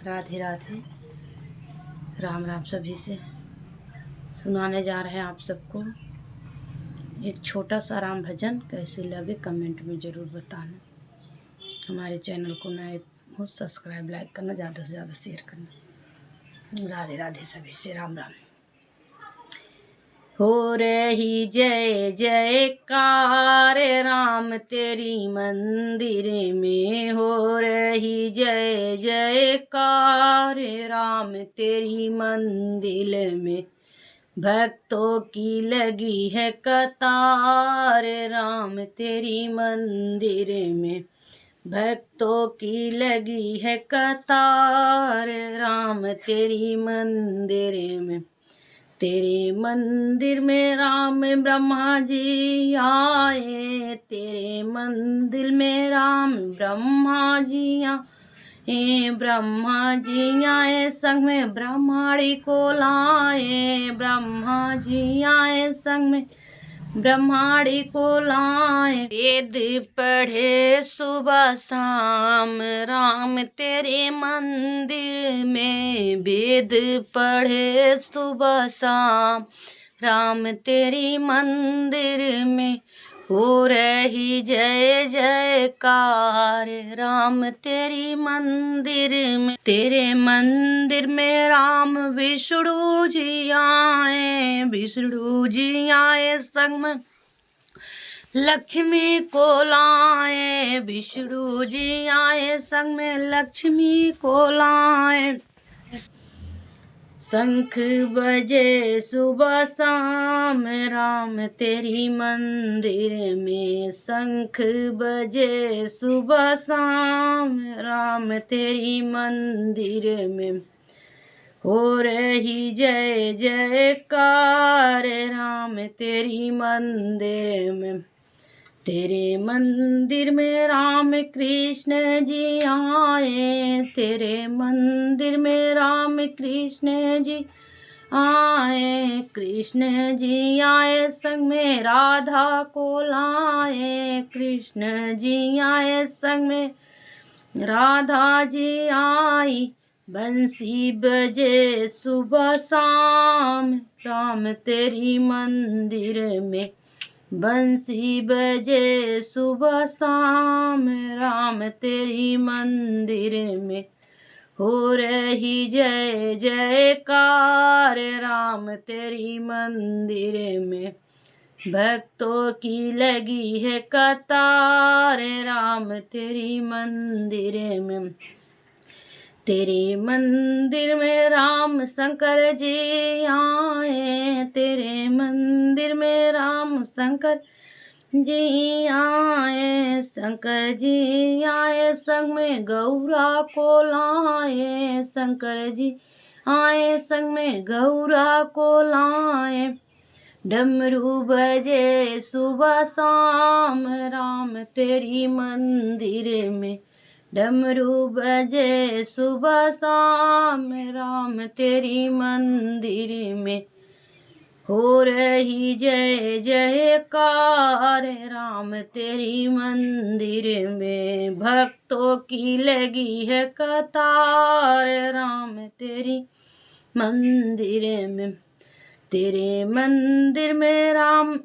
राधे राधे। राम राम सभी से। सुनाने जा रहे हैं आप सबको एक छोटा सा राम भजन। कैसे लगे कमेंट में ज़रूर बताना। हमारे चैनल को नए हो सब्सक्राइब लाइक करना, ज़्यादा से ज़्यादा शेयर करना। राधे राधे सभी से। राम राम। हो रही जय जयकार राम तेरी मंदिर में, हो रही जय जयकार राम तेरी मंदिर में। भक्तों की लगी है कतार राम तेरी मंदिर में, भक्तों की लगी है कतार राम तेरी मंदिर में। तेरे मंदिर में राम ब्रह्मा जी आए, तेरे मंदिर में राम ब्रह्मा जी आए, ब्रह्मा जी आए संग में ब्रह्माणी को लाए, ब्रह्मा जी आए संग में ब्रह्माणी को लाए। वेद पढ़े सुबह शाम राम तेरे मंदिर में, वेद पढ़े सुबह शाम राम तेरी मंदिर में। हो रही जय जयकार राम तेरी मंदिर में। तेरे मंदिर में राम विष्णु जी आए, विष्णु जी आए संग में लक्ष्मी को लाए, विष्णु जी आए संग में लक्ष्मी को लाए। शंख बजे सुबह शाम राम तेरी मंदिर में, शंख बजे सुबह शाम राम तेरी मंदिर में। हो रही जय जयकार राम तेरी मंदिर में। तेरे मंदिर में राम कृष्ण जी आए, तेरे मंदिर में राम कृष्ण जी आए, कृष्ण जी आए संग में राधा को लाए, कृष्ण जी आए संग में राधा जी आई। बंसी बजे सुबह शाम राम तेरी मंदिर में, बंसी बजे सुबह शाम राम तेरी मंदिर में। हो रही जय जयकार राम तेरी मंदिर में, भक्तों की लगी है कतार राम तेरी मंदिर में। तेरे मंदिर में राम शंकर जी आए, तेरे मंदिर में राम शंकर जी आए, शंकर जी आए संग में गौरा को लाए, शंकर जी आए संग में गौरा को लाए। डमरू बजे सुबह शाम राम तेरी मंदिर में, डमरू बजे सुबह शाम राम तेरी मंदिर में। हो रही जय जयकार राम तेरी मंदिर में, भक्तों की लगी है कतार राम तेरी मंदिर में। तेरे मंदिर में राम,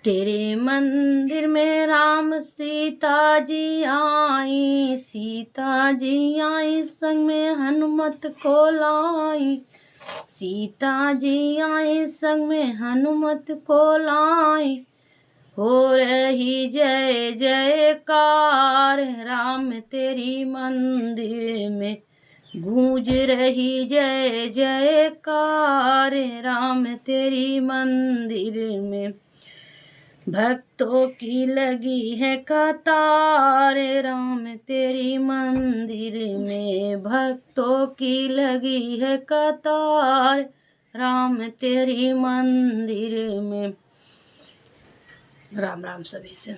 तेरे मंदिर में राम सीता जी आई, सीता जी आई संग में हनुमत को लाई, सीता जी आई संग में हनुमत को लाई। हो रही जय जयकार राम तेरी मंदिर में, गूंज रही जय जयकार राम तेरी मंदिर में। भक्तों की लगी है कतार राम तेरी मंदिर में, भक्तों की लगी है कतार राम तेरी मंदिर में। राम राम सभी से।